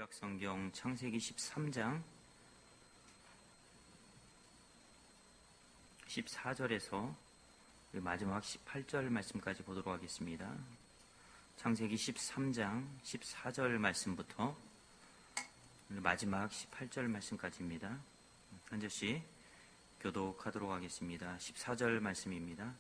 구약성경 창세기 13장 14절에서 마지막 18절 말씀까지 보도록 하겠습니다. 창세기 13장 14절 말씀부터 마지막 18절 말씀까지입니다. 한 절씩 교독하도록 하겠습니다. 14절 말씀입니다.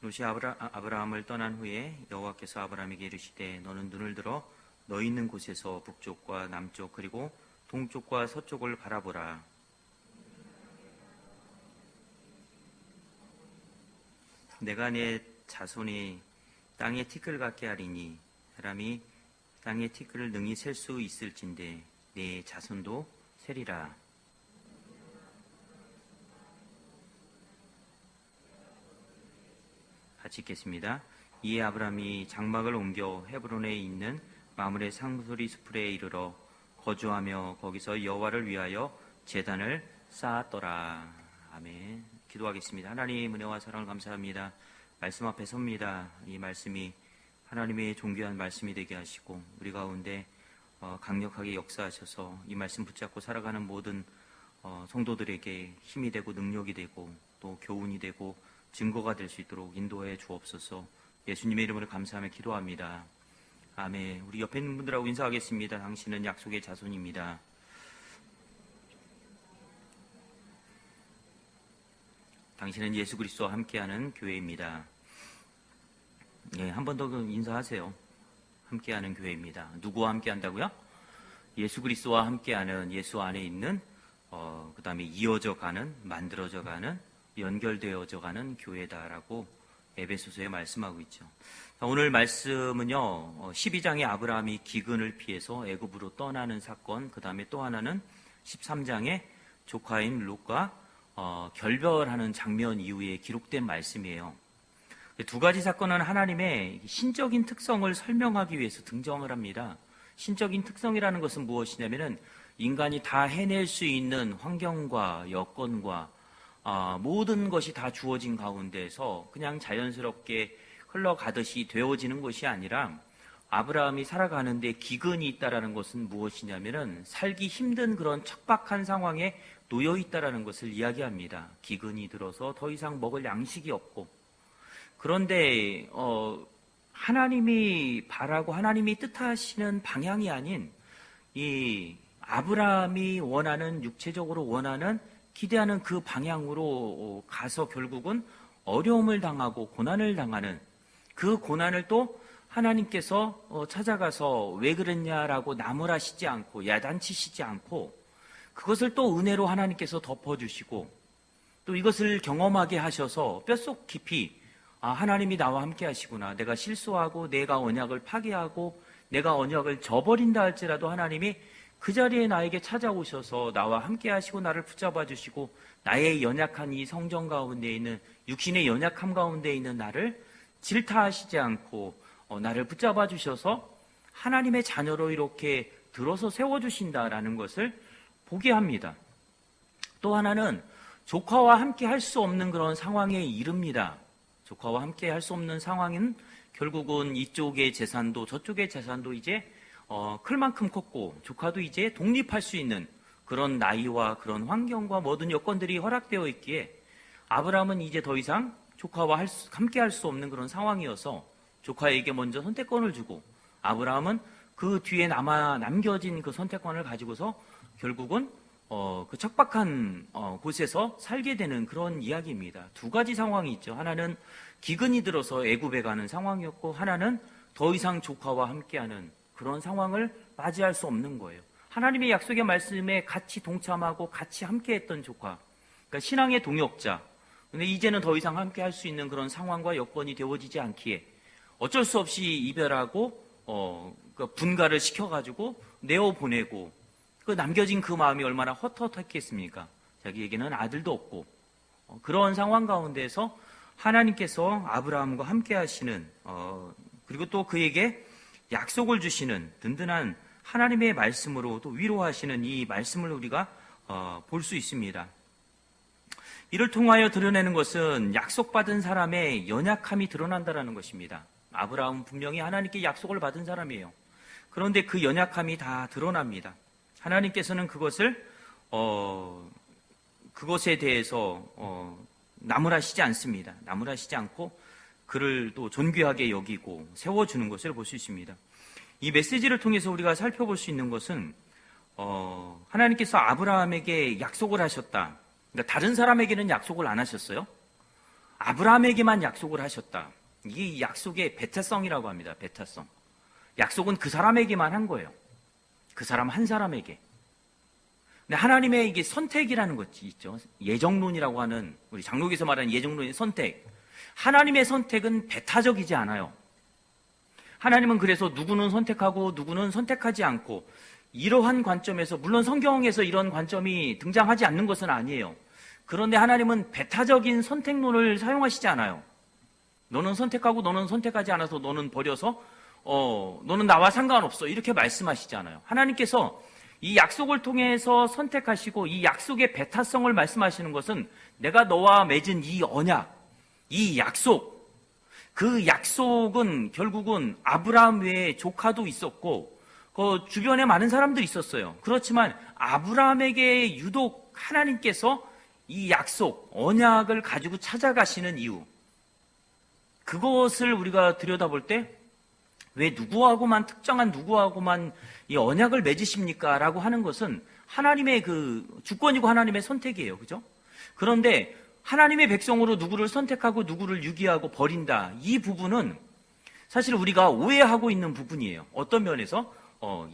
롯이 아브라함을 떠난 후에 여호와께서 아브라함에게 이르시되 너는 눈을 들어 너 있는 곳에서 북쪽과 남쪽 그리고 동쪽과 서쪽을 바라보라. 내가 내 자손이 땅의 티끌 같게 하리니 사람이 땅의 티끌을 능히 셀 수 있을진데 내 자손도 세리라. 같이 읽겠습니다. 이에 아브라함이 장막을 옮겨 헤브론에 있는 마므레 상수리 수풀에 이르러 거주하며 거기서 여호와를 위하여 제단을 쌓았더라. 아멘. 기도하겠습니다. 하나님 은혜와 사랑을 감사합니다. 말씀 앞에 섭니다. 이 말씀이 하나님의 존귀한 말씀이 되게 하시고 우리 가운데 강력하게 역사하셔서 이 말씀 붙잡고 살아가는 모든 성도들에게 힘이 되고 능력이 되고 또 교훈이 되고 증거가 될 수 있도록 인도해 주옵소서. 예수님의 이름으로 감사하며 기도합니다. 아멘. 우리 옆에 있는 분들하고 인사하겠습니다. 당신은 약속의 자손입니다. 당신은 예수 그리스도와 함께하는 교회입니다. 예, 한 번 더 인사하세요. 함께하는 교회입니다. 누구와 함께한다고요? 예수 그리스도와 함께하는, 예수 안에 있는 그 다음에 이어져 가는, 만들어져 가는, 연결되어져 가는 교회다라고 에베소서에 말씀하고 있죠. 오늘 말씀은요, 12장의 아브라함이 기근을 피해서 애굽으로 떠나는 사건, 그 다음에 또 하나는 13장의 조카인 롯과 결별하는 장면 이후에 기록된 말씀이에요. 두 가지 사건은 하나님의 신적인 특성을 설명하기 위해서 등장을 합니다. 신적인 특성이라는 것은 무엇이냐면은 인간이 다 해낼 수 있는 환경과 여건과 모든 것이 다 주어진 가운데서 그냥 자연스럽게 흘러가듯이 되어지는 것이 아니라 아브라함이 살아가는데 기근이 있다라는 것은 무엇이냐면은 살기 힘든 그런 척박한 상황에 놓여 있다라는 것을 이야기합니다. 기근이 들어서 더 이상 먹을 양식이 없고, 그런데 하나님이 바라고 하나님이 뜻하시는 방향이 아닌 이 아브라함이 원하는, 육체적으로 원하는, 기대하는 그 방향으로 가서 결국은 어려움을 당하고 고난을 당하는, 그 고난을 또 하나님께서 찾아가서 왜 그랬냐라고 나무라시지 않고 야단치시지 않고 그것을 또 은혜로 하나님께서 덮어주시고 또 이것을 경험하게 하셔서 뼛속 깊이 하나님이 나와 함께 하시구나. 내가 실수하고 내가 언약을 파괴하고 내가 언약을 저버린다 할지라도 하나님이 그 자리에 나에게 찾아오셔서 나와 함께 하시고 나를 붙잡아 주시고 나의 연약한 이 성정 가운데 있는, 육신의 연약함 가운데 있는 나를 질타하시지 않고 나를 붙잡아 주셔서 하나님의 자녀로 이렇게 들어서 세워주신다라는 것을 보게 합니다. 또 하나는 조카와 함께 할 수 없는 그런 상황에 이릅니다. 조카와 함께 할 수 없는 상황은 결국은 이쪽의 재산도 저쪽의 재산도 이제 클 만큼 컸고 조카도 이제 독립할 수 있는 그런 나이와 그런 환경과 모든 여건들이 허락되어 있기에 아브라함은 이제 더 이상 조카와 함께 할 수 없는 그런 상황이어서 조카에게 먼저 선택권을 주고 아브라함은 그 뒤에 남겨진 그 선택권을 가지고서 결국은 그 척박한 곳에서 살게 되는 그런 이야기입니다. 두 가지 상황이 있죠. 하나는 기근이 들어서 애굽에 가는 상황이었고 하나는 더 이상 조카와 함께하는 그런 상황을 맞이할 수 없는 거예요. 하나님의 약속의 말씀에 같이 동참하고 같이 함께했던 조카, 그러니까 신앙의 동역자. 근데 이제는 더 이상 함께할 수 있는 그런 상황과 여건이 되어지지 않기에 어쩔 수 없이 이별하고 분가를 시켜가지고 내어보내고 그 남겨진 그 마음이 얼마나 헛헛했겠습니까? 자기에게는 아들도 없고 그런 상황 가운데서 하나님께서 아브라함과 함께 하시는 그리고 또 그에게 약속을 주시는 든든한 하나님의 말씀으로 또 위로하시는 이 말씀을 우리가 볼 수 있습니다. 이를 통하여 드러내는 것은 약속받은 사람의 연약함이 드러난다는 것입니다. 아브라함은 분명히 하나님께 약속을 받은 사람이에요. 그런데 그 연약함이 다 드러납니다. 하나님께서는 그것에 대해서 나무라시지 않습니다. 나무라시지 않고 그를 또 존귀하게 여기고 세워주는 것을 볼 수 있습니다. 이 메시지를 통해서 우리가 살펴볼 수 있는 것은 하나님께서 아브라함에게 약속을 하셨다. 그러니까 다른 사람에게는 약속을 안 하셨어요. 아브라함에게만 약속을 하셨다. 이게 약속의 배타성이라고 합니다. 배타성. 약속은 그 사람에게만 한 거예요. 그 사람 한 사람에게. 근데 하나님의 이게 선택이라는 것이 있죠. 예정론이라고 하는, 우리 장로교에서 말하는 예정론의 선택. 하나님의 선택은 배타적이지 않아요. 하나님은 그래서 누구는 선택하고 누구는 선택하지 않고, 이러한 관점에서, 물론 성경에서 이런 관점이 등장하지 않는 것은 아니에요. 그런데 하나님은 배타적인 선택론을 사용하시지 않아요. 너는 선택하고 너는 선택하지 않아서 너는 버려서 너는 나와 상관없어, 이렇게 말씀하시지 않아요. 하나님께서 이 약속을 통해서 선택하시고 이 약속의 배타성을 말씀하시는 것은 내가 너와 맺은 이 언약, 이 약속, 그 약속은 결국은 아브라함 외에 조카도 있었고 그 주변에 많은 사람들이 있었어요. 그렇지만 아브라함에게 유독 하나님께서 이 약속, 언약을 가지고 찾아가시는 이유, 그것을 우리가 들여다볼 때 왜 누구하고만, 특정한 누구하고만 이 언약을 맺으십니까? 라고 하는 것은 하나님의 그 주권이고 하나님의 선택이에요. 그죠? 그런데 하나님의 백성으로 누구를 선택하고 누구를 유기하고 버린다. 이 부분은 사실 우리가 오해하고 있는 부분이에요. 어떤 면에서?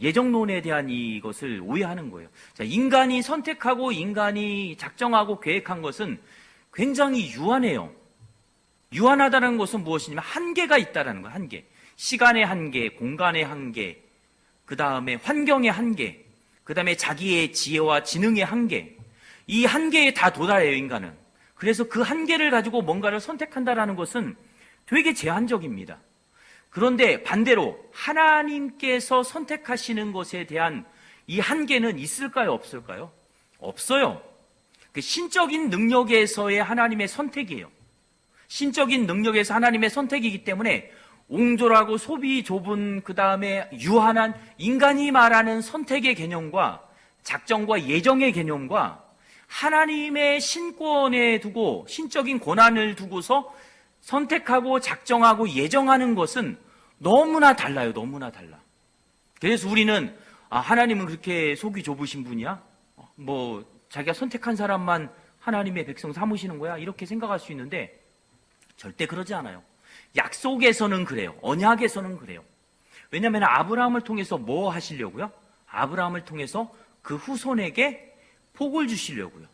예정론에 대한 이것을 오해하는 거예요. 자, 인간이 선택하고 인간이 작정하고 계획한 것은 굉장히 유한해요. 유한하다는 것은 무엇이냐면 한계가 있다는 거예요. 한계. 시간의 한계, 공간의 한계, 그 다음에 환경의 한계, 그 다음에 자기의 지혜와 지능의 한계. 이 한계에 다 도달해요, 인간은. 그래서 그 한계를 가지고 뭔가를 선택한다는 것은 되게 제한적입니다. 그런데 반대로 하나님께서 선택하시는 것에 대한 이 한계는 있을까요, 없을까요? 없어요. 그 신적인 능력에서의 하나님의 선택이에요. 신적인 능력에서 하나님의 선택이기 때문에 옹졸하고 소비 좁은, 그 다음에 유한한 인간이 말하는 선택의 개념과 작정과 예정의 개념과 하나님의 신권에 두고, 신적인 권한을 두고서 선택하고 작정하고 예정하는 것은 너무나 달라요. 너무나 달라. 그래서 우리는 하나님은 그렇게 속이 좁으신 분이야? 자기가 선택한 사람만 하나님의 백성 삼으시는 거야? 이렇게 생각할 수 있는데 절대 그러지 않아요. 약속에서는 그래요. 언약에서는 그래요. 왜냐하면 아브라함을 통해서 뭐 하시려고요? 아브라함을 통해서 그 후손에게 복을 주시려고요.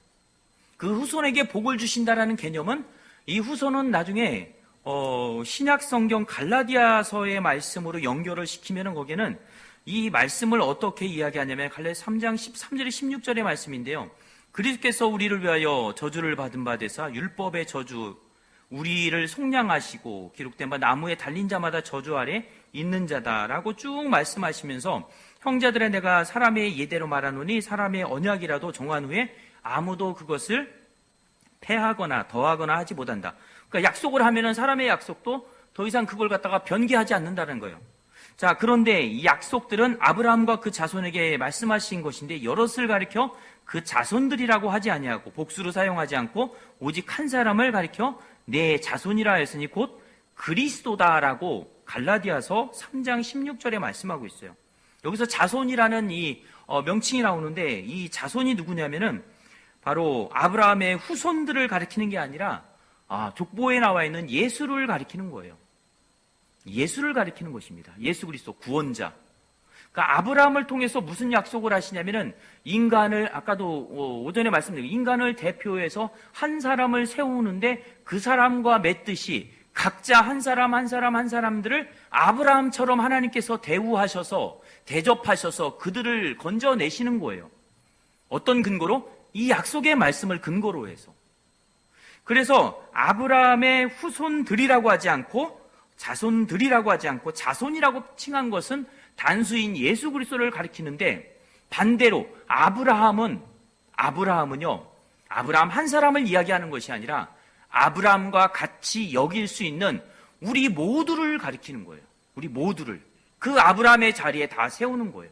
그 후손에게 복을 주신다라는 개념은, 이 후손은 나중에 신약 성경 갈라디아서의 말씀으로 연결을 시키면 거기는 이 말씀을 어떻게 이야기하냐면 갈라디아 3장 13절에 16절의 말씀인데요. 그리스도께서 우리를 위하여 저주를 받은 바 되사 율법의 저주, 우리를 속량하시고 기록된 바 나무에 달린 자마다 저주 아래 있는 자다라고 쭉 말씀하시면서, 형제들아 내가 사람의 예대로 말하노니 사람의 언약이라도 정한 후에 아무도 그것을 폐하거나 더하거나 하지 못한다. 그러니까 약속을 하면은 사람의 약속도 더 이상 그걸 갖다가 변개하지 않는다는 거예요. 자, 그런데 이 약속들은 아브라함과 그 자손에게 말씀하신 것인데 여럿을 가리켜 그 자손들이라고 하지 아니하고 복수로 사용하지 않고 오직 한 사람을 가리켜 내 자손이라 했으니 곧 그리스도다라고 갈라디아서 3장 16절에 말씀하고 있어요. 여기서 자손이라는 이 명칭이 나오는데 이 자손이 누구냐면은 바로 아브라함의 후손들을 가리키는 게 아니라 족보에 나와 있는 예수를 가리키는 거예요. 예수를 가리키는 것입니다. 예수 그리스도 구원자. 그러니까 아브라함을 통해서 무슨 약속을 하시냐면은 인간을, 아까도 오전에 말씀드린 인간을 대표해서 한 사람을 세우는데 그 사람과 맺듯이 각자 한 사람 한 사람 한 사람들을 아브라함처럼 하나님께서 대우하셔서 대접하셔서 그들을 건져내시는 거예요. 어떤 근거로? 이 약속의 말씀을 근거로 해서. 그래서 아브라함의 후손들이라고 하지 않고 자손들이라고 하지 않고 자손이라고 칭한 것은 단수인 예수 그리스도를 가리키는데, 반대로 아브라함은요, 아브라함 한 사람을 이야기하는 것이 아니라 아브라함과 같이 여길 수 있는 우리 모두를 가리키는 거예요. 우리 모두를. 그 아브라함의 자리에 다 세우는 거예요.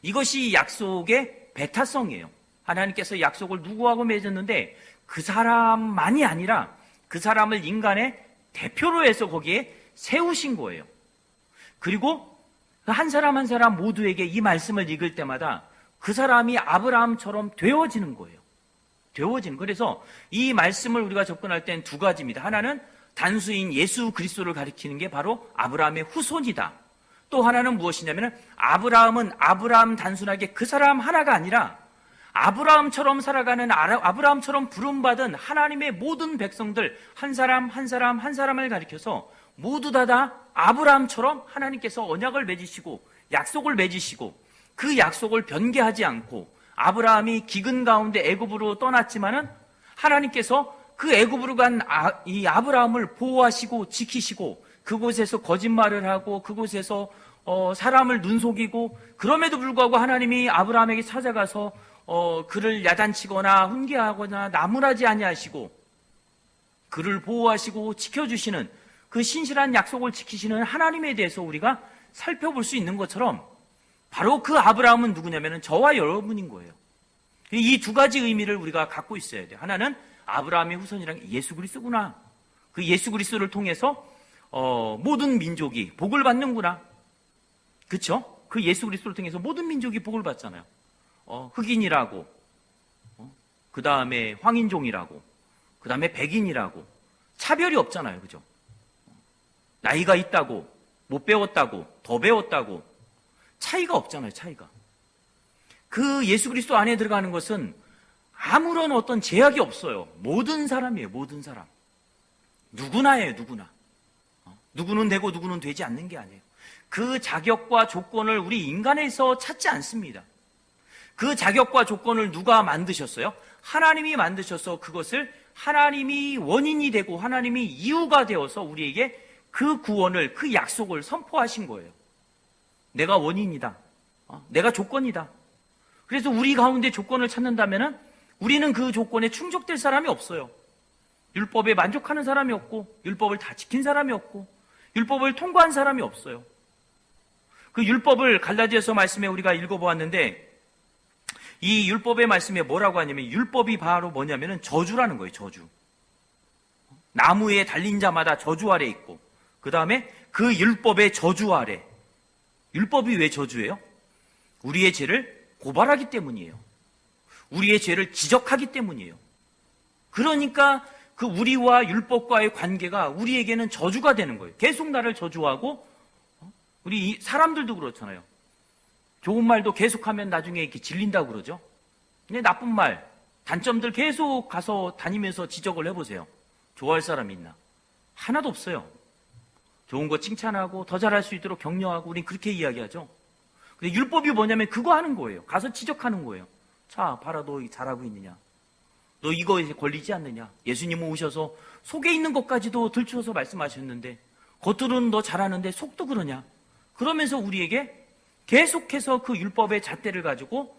이것이 약속의 배타성이에요. 하나님께서 약속을 누구하고 맺었는데 그 사람만이 아니라 그 사람을 인간의 대표로 해서 거기에 세우신 거예요. 그리고 한 사람 한 사람 모두에게 이 말씀을 읽을 때마다 그 사람이 아브라함처럼 되어지는 거예요. 그래서 이 말씀을 우리가 접근할 땐 두 가지입니다. 하나는 단수인 예수 그리스도를 가리키는 게 바로 아브라함의 후손이다. 또 하나는 무엇이냐면 아브라함은 아브라함 단순하게 그 사람 하나가 아니라 아브라함처럼 살아가는 아브라함처럼 부름받은 하나님의 모든 백성들 한 사람 한 사람 한 사람을 가리켜서 모두 다 아브라함처럼 하나님께서 언약을 맺으시고 약속을 맺으시고 그 약속을 변개하지 않고 아브라함이 기근 가운데 애굽으로 떠났지만은 하나님께서 그 애굽으로 간 이 아브라함을 보호하시고 지키시고 그곳에서 거짓말을 하고 그곳에서 사람을 눈속이고 그럼에도 불구하고 하나님이 아브라함에게 찾아가서 그를 야단치거나 훈계하거나 나무라지 아니하시고 그를 보호하시고 지켜주시는 그 신실한 약속을 지키시는 하나님에 대해서 우리가 살펴볼 수 있는 것처럼 바로 그 아브라함은 누구냐면 저와 여러분인 거예요. 이 두 가지 의미를 우리가 갖고 있어야 돼요. 하나는 아브라함의 후손이란 예수 그리스도구나. 그 예수 그리스도를 통해서 모든 민족이 복을 받는구나. 그렇죠? 그 예수 그리스도를 통해서 모든 민족이 복을 받잖아요. 흑인이라고, 그 다음에 황인종이라고, 그 다음에 백인이라고 차별이 없잖아요. 그죠? 나이가 있다고, 못 배웠다고, 더 배웠다고 차이가 없잖아요. 차이가. 그 예수 그리스도 안에 들어가는 것은 아무런 어떤 제약이 없어요. 모든 사람이에요. 모든 사람. 누구나예요. 누구나. 누구는 되고 누구는 되지 않는 게 아니에요. 그 자격과 조건을 우리 인간에서 찾지 않습니다. 그 자격과 조건을 누가 만드셨어요? 하나님이 만드셔서 그것을 하나님이 원인이 되고 하나님이 이유가 되어서 우리에게 그 구원을, 그 약속을 선포하신 거예요. 내가 원인이다. 내가 조건이다. 그래서 우리 가운데 조건을 찾는다면 우리는 그 조건에 충족될 사람이 없어요. 율법에 만족하는 사람이 없고 율법을 다 지킨 사람이 없고 율법을 통과한 사람이 없어요. 그 율법을 갈라디아서 말씀에 우리가 읽어보았는데 이 율법의 말씀에 뭐라고 하냐면 율법이 바로 뭐냐면 저주라는 거예요. 저주. 나무에 달린 자마다 저주 아래 있고 그 다음에 그 율법의 저주 아래. 율법이 왜 저주예요? 우리의 죄를 고발하기 때문이에요. 우리의 죄를 지적하기 때문이에요. 그러니까 그 우리와 율법과의 관계가 우리에게는 저주가 되는 거예요. 계속 나를 저주하고 우리 사람들도 그렇잖아요. 좋은 말도 계속하면 나중에 이렇게 질린다고 그러죠. 근데 나쁜 말, 단점들 계속 가서 다니면서 지적을 해보세요. 좋아할 사람이 있나? 하나도 없어요. 좋은 거 칭찬하고 더 잘할 수 있도록 격려하고 우린 그렇게 이야기하죠. 근데 율법이 뭐냐면 그거 하는 거예요. 가서 지적하는 거예요. 자, 봐라, 너 잘하고 있느냐? 너 이거에 걸리지 않느냐? 예수님은 오셔서 속에 있는 것까지도 들추어서 말씀하셨는데 겉으로는 너 잘하는데 속도 그러냐? 그러면서 우리에게 계속해서 그 율법의 잣대를 가지고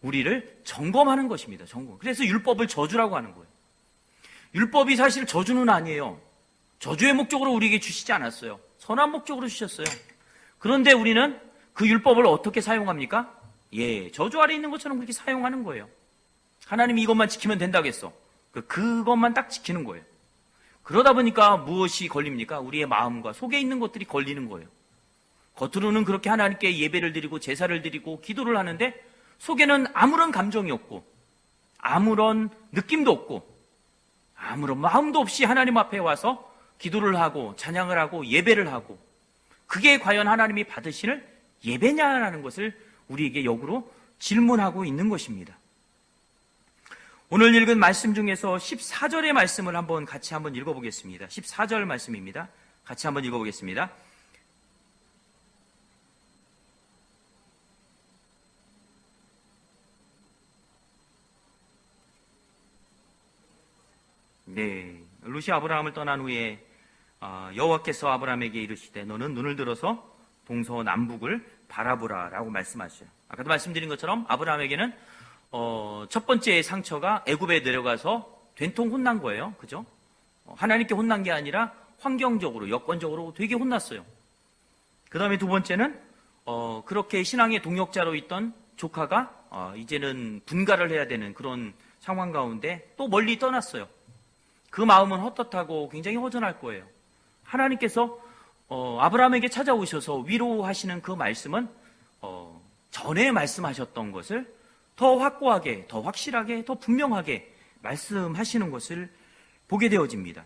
우리를 점검하는 것입니다. 점검. 그래서 율법을 저주라고 하는 거예요. 율법이 사실 저주는 아니에요. 저주의 목적으로 우리에게 주시지 않았어요. 선한 목적으로 주셨어요. 그런데 우리는 그 율법을 어떻게 사용합니까? 저주 아래 있는 것처럼 그렇게 사용하는 거예요. 하나님이 이것만 지키면 된다고 했어. 그것만 딱 지키는 거예요. 그러다 보니까 무엇이 걸립니까? 우리의 마음과 속에 있는 것들이 걸리는 거예요. 겉으로는 그렇게 하나님께 예배를 드리고 제사를 드리고 기도를 하는데 속에는 아무런 감정이 없고 아무런 느낌도 없고 아무런 마음도 없이 하나님 앞에 와서 기도를 하고 찬양을 하고 예배를 하고 그게 과연 하나님이 받으시는 예배냐라는 것을 우리에게 역으로 질문하고 있는 것입니다. 오늘 읽은 말씀 중에서 14절의 말씀을 같이 한번 읽어보겠습니다. 14절 말씀입니다. 같이 한번 읽어보겠습니다. 롯이 아브라함을 떠난 후에 여호와께서 아브라함에게 이르시되 너는 눈을 들어서 동서남북을 바라보라라고 말씀하셔요. 아까도 말씀드린 것처럼 아브라함에게는 첫 번째 상처가 애굽에 내려가서 된통 혼난 거예요. 그죠? 하나님께 혼난 게 아니라 환경적으로, 여건적으로 되게 혼났어요. 그 다음에 두 번째는 그렇게 신앙의 동역자로 있던 조카가 이제는 분가를 해야 되는 그런 상황 가운데 또 멀리 떠났어요. 그 마음은 헛헛하고 굉장히 허전할 거예요. 하나님께서 아브라함에게 찾아오셔서 위로하시는 그 말씀은 전에 말씀하셨던 것을 더 확고하게, 더 확실하게, 더 분명하게 말씀하시는 것을 보게 되어집니다.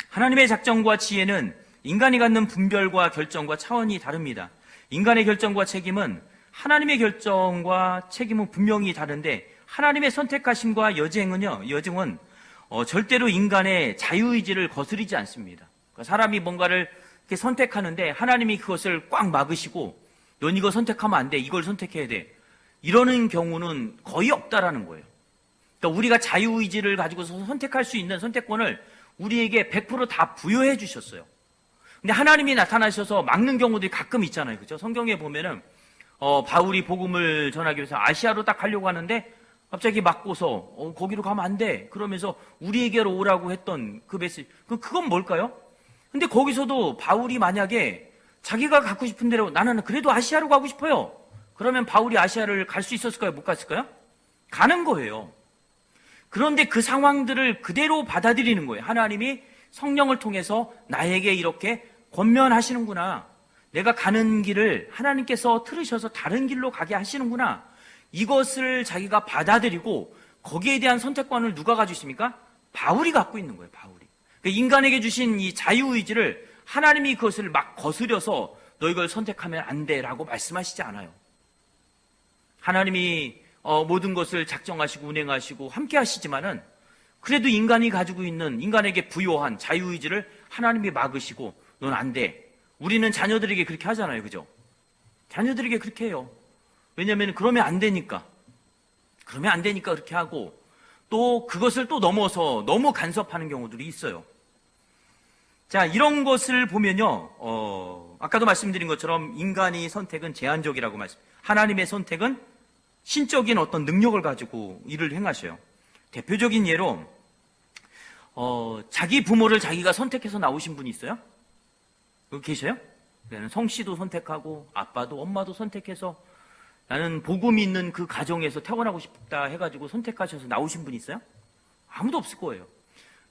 하나님의 작정과 지혜는 인간이 갖는 분별과 결정과 차원이 다릅니다. 인간의 결정과 책임은 하나님의 결정과 책임은 분명히 다른데 하나님의 선택하심과 여정은 절대로 인간의 자유의지를 거스르지 않습니다. 그러니까 사람이 뭔가를 이렇게 선택하는데 하나님이 그것을 꽉 막으시고 넌 이거 선택하면 안 돼, 이걸 선택해야 돼, 이러는 경우는 거의 없다라는 거예요. 그러니까 우리가 자유의지를 가지고서 선택할 수 있는 선택권을 우리에게 100% 부여해 주셨어요. 근데 하나님이 나타나셔서 막는 경우들이 가끔 있잖아요. 그죠? 성경에 보면은 바울이 복음을 전하기 위해서 아시아로 딱 가려고 하는데 갑자기 막고서 거기로 가면 안 돼, 그러면서 우리에게로 오라고 했던 그 메시지, 그건 뭘까요? 근데 거기서도 바울이 만약에 자기가 갖고 싶은 대로 나는 그래도 아시아로 가고 싶어요, 그러면 바울이 아시아를 갈 수 있었을까요? 못 갔을까요? 가는 거예요. 그런데 그 상황들을 그대로 받아들이는 거예요. 하나님이 성령을 통해서 나에게 이렇게 권면하시는구나, 내가 가는 길을 하나님께서 틀으셔서 다른 길로 가게 하시는구나, 이것을 자기가 받아들이고 거기에 대한 선택권을 누가 가지고 있습니까? 바울이 갖고 있는 거예요. 바울이. 그러니까 인간에게 주신 이 자유의지를 하나님이 그것을 막 거스려서 너 이걸 선택하면 안 돼라고 말씀하시지 않아요. 하나님이 모든 것을 작정하시고 운행하시고 함께 하시지만은 그래도 인간이 가지고 있는, 인간에게 부여한 자유의지를 하나님이 막으시고 넌 안 돼. 우리는 자녀들에게 그렇게 하잖아요. 그죠? 자녀들에게 그렇게 해요. 왜냐하면 그러면 안 되니까. 그러면 안 되니까 그렇게 하고, 또 그것을 또 넘어서 너무 간섭하는 경우들이 있어요. 자, 이런 것을 보면요, 아까도 말씀드린 것처럼 인간의 선택은 제한적이라고 하나님의 선택은 신적인 어떤 능력을 가지고 일을 행하셔요. 대표적인 예로 자기 부모를 자기가 선택해서 나오신 분이 있어요? 여기 계셔요? 성씨도 선택하고 아빠도 엄마도 선택해서 나는 복음이 있는 그 가정에서 태어나고 싶다 해가지고 선택하셔서 나오신 분이 있어요? 아무도 없을 거예요.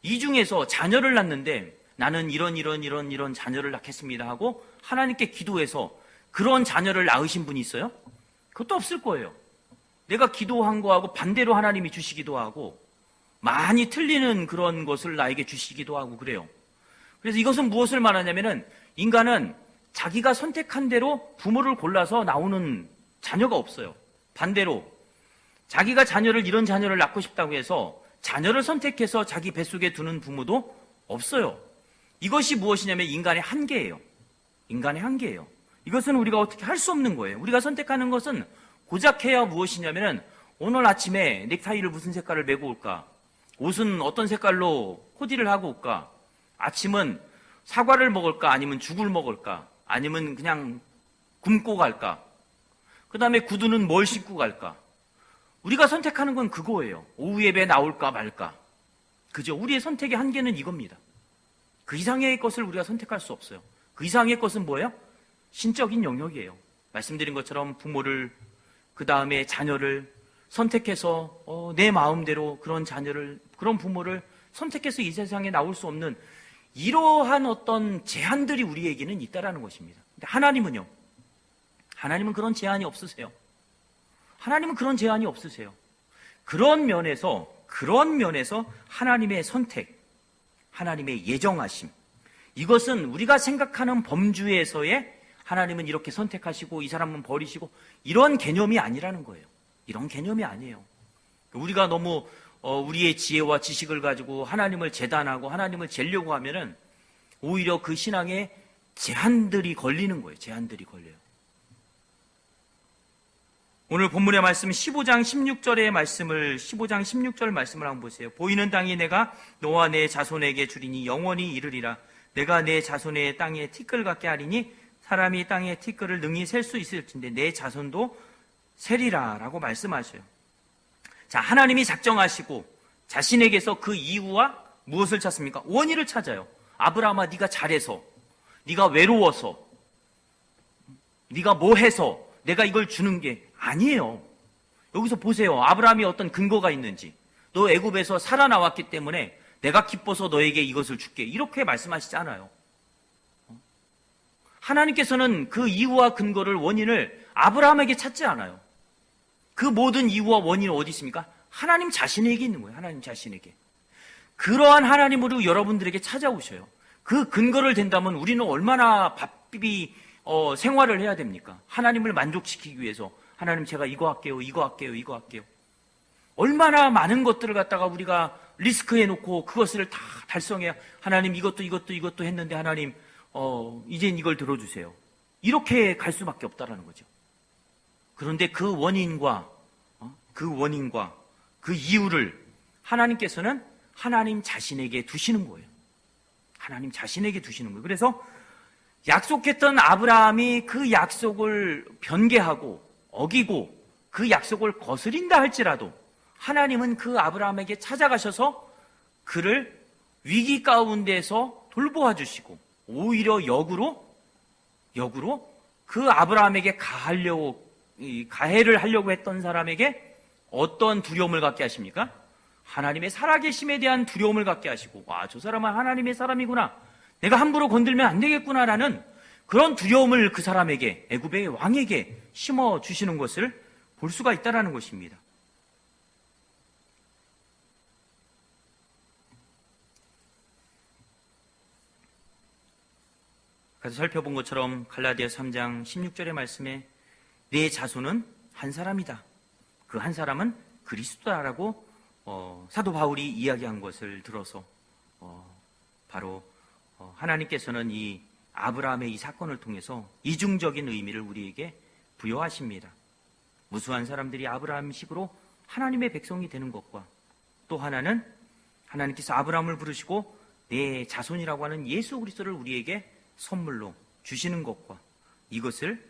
이 중에서 자녀를 낳는데 나는 이런 자녀를 낳겠습니다 하고 하나님께 기도해서 그런 자녀를 낳으신 분이 있어요? 그것도 없을 거예요. 내가 기도한 거하고 반대로 하나님이 주시기도 하고 많이 틀리는 그런 것을 나에게 주시기도 하고 그래요. 그래서 이것은 무엇을 말하냐면은 인간은 자기가 선택한 대로 부모를 골라서 나오는 자녀가 없어요. 반대로 자기가 이런 자녀를 낳고 싶다고 해서 자녀를 선택해서 자기 뱃속에 두는 부모도 없어요. 이것이 무엇이냐면 인간의 한계예요. 인간의 한계예요. 이것은 우리가 어떻게 할 수 없는 거예요. 우리가 선택하는 것은 고작 해야 무엇이냐면은 오늘 아침에 넥타이를 무슨 색깔을 메고 올까? 옷은 어떤 색깔로 코디를 하고 올까? 아침은 사과를 먹을까? 아니면 죽을 먹을까? 아니면 그냥 굶고 갈까? 그 다음에 구두는 뭘 신고 갈까? 우리가 선택하는 건 그거예요. 오후 예배 나올까 말까? 그죠? 우리의 선택의 한계는 이겁니다. 그 이상의 것을 우리가 선택할 수 없어요. 그 이상의 것은 뭐예요? 신적인 영역이에요. 말씀드린 것처럼 부모를, 그 다음에 자녀를 선택해서 내 마음대로 그런 자녀를, 그런 부모를 선택해서 이 세상에 나올 수 없는 이러한 어떤 제한들이 우리에게는 있다라는 것입니다. 근데 하나님은요? 하나님은 그런 제한이 없으세요. 하나님은 그런 제한이 없으세요. 그런 면에서 하나님의 선택, 하나님의 예정하심, 이것은 우리가 생각하는 범주에서의 하나님은 이렇게 선택하시고 이 사람은 버리시고 이런 개념이 아니라는 거예요. 이런 개념이 아니에요. 우리가 너무 우리의 지혜와 지식을 가지고 하나님을 재단하고 하나님을 재려고 하면은 오히려 그 신앙에 제한들이 걸리는 거예요. 제한들이 걸려요. 오늘 본문의 말씀 15장 16절 말씀을 한번 보세요. 보이는 땅이 내가 너와 내 자손에게 주리니 영원히 이르리라. 내가 내 자손의 땅에 티끌 같게 하리니 사람이 땅의 티끌을 능히 셀 수 있을진데 내 자손도 세리라 라고 말씀하셔요. 자, 하나님이 작정하시고 자신에게서 그 이유와 무엇을 찾습니까? 원인을 찾아요. 아브라함아, 네가 잘해서, 네가 외로워서, 네가 뭐 해서 내가 이걸 주는 게 아니에요. 여기서 보세요. 아브라함이 어떤 근거가 있는지. 너 애굽에서 살아나왔기 때문에 내가 기뻐서 너에게 이것을 줄게. 이렇게 말씀하시지 않아요. 하나님께서는 그 이유와 근거를, 원인을 아브라함에게 찾지 않아요. 그 모든 이유와 원인은 어디 있습니까? 하나님 자신에게 있는 거예요. 하나님 자신에게. 그러한 하나님으로 여러분들에게 찾아오셔요. 그 근거를 댄다면 우리는 얼마나 바삐 생활을 해야 됩니까? 하나님을 만족시키기 위해서. 하나님, 제가 이거 할게요, 이거 할게요, 이거 할게요. 얼마나 많은 것들을 갖다가 우리가 리스크해 놓고 그것을 다 달성해야, 하나님 이것도 했는데 하나님 이젠 이걸 들어주세요. 이렇게 갈 수밖에 없다라는 거죠. 그런데 그 원인과 그 이유를 하나님께서는 하나님 자신에게 두시는 거예요. 하나님 자신에게 두시는 거예요. 그래서 약속했던 아브라함이 그 약속을 변개하고 어기고 그 약속을 거스린다 할지라도 하나님은 그 아브라함에게 찾아가셔서 그를 위기 가운데서 돌보아 주시고, 오히려 역으로 그 아브라함에게 가해를 하려고 했던 사람에게 어떤 두려움을 갖게 하십니까? 하나님의 살아계심에 대한 두려움을 갖게 하시고, 와, 저 사람은 하나님의 사람이구나, 내가 함부로 건들면 안 되겠구나라는 그런 두려움을 그 사람에게, 애굽의 왕에게 심어주시는 것을 볼 수가 있다는 것입니다. 그래서 살펴본 것처럼 갈라디아서 3장 16절의 말씀에 내 자손은 한 사람이다, 그 한 사람은 그리스도다라고 사도 바울이 이야기한 것을 들어서 바로 하나님께서는 이 아브라함의 이 사건을 통해서 이중적인 의미를 우리에게 부여하십니다. 무수한 사람들이 아브라함식으로 하나님의 백성이 되는 것과, 또 하나는 하나님께서 아브라함을 부르시고 내 자손이라고 하는 예수 그리스도를 우리에게 선물로 주시는 것과, 이것을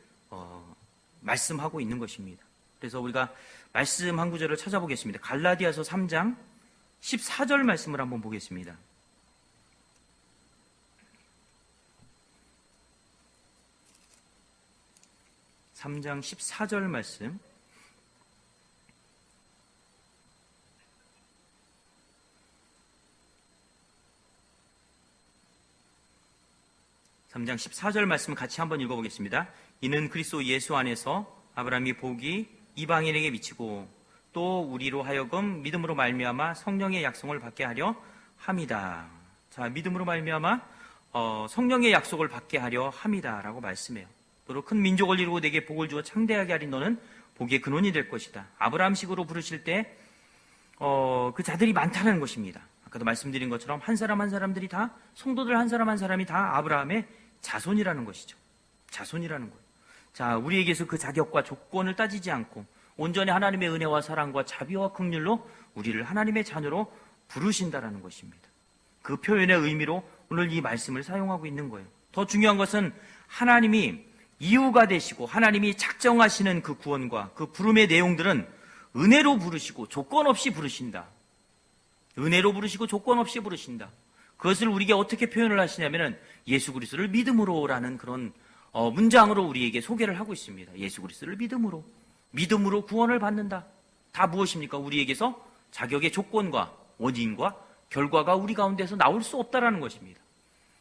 말씀하고 있는 것입니다. 그래서 우리가 말씀 한 구절을 찾아보겠습니다. 갈라디아서 3장 14절 말씀을 한번 보겠습니다. 3장 14절 말씀. (3장 14절) 말씀 같이 한번 읽어보겠습니다. 이는 그리스도 예수 안에서 아브라함이 복이 이방인에게 미치고 또 우리로 하여금 믿음으로 말미암아 성령의 약속을 받게 하려 함이다. 자, 믿음으로 말미암아 성령의 약속을 받게 하려 함이다라고 말씀해요. 또로 큰 민족을 이루고 내게 복을 주어 창대하게 하린 너는 복의 근원이 될 것이다. 아브라함식으로 부르실 때 그 자들이 많다는 것입니다. 아까도 말씀드린 것처럼 한 사람 한 사람들이 다, 성도들 한 사람 한 사람이 다 아브라함의 자손이라는 것이죠. 자손이라는 거예요. 자, 우리에게서 그 자격과 조건을 따지지 않고 온전히 하나님의 은혜와 사랑과 자비와 긍휼로 우리를 하나님의 자녀로 부르신다라는 것입니다. 그 표현의 의미로 오늘 이 말씀을 사용하고 있는 거예요. 더 중요한 것은 하나님이 이유가 되시고 하나님이 작정하시는 그 구원과 그 부름의 내용들은 은혜로 부르시고 조건 없이 부르신다. 은혜로 부르시고 조건 없이 부르신다. 그것을 우리에게 어떻게 표현을 하시냐면은 예수 그리스도를 믿음으로라는 그런 문장으로 우리에게 소개를 하고 있습니다. 예수 그리스도를 믿음으로 구원을 받는다. 다 무엇입니까? 우리에게서 자격의 조건과 원인과 결과가 우리 가운데서 나올 수 없다라는 것입니다.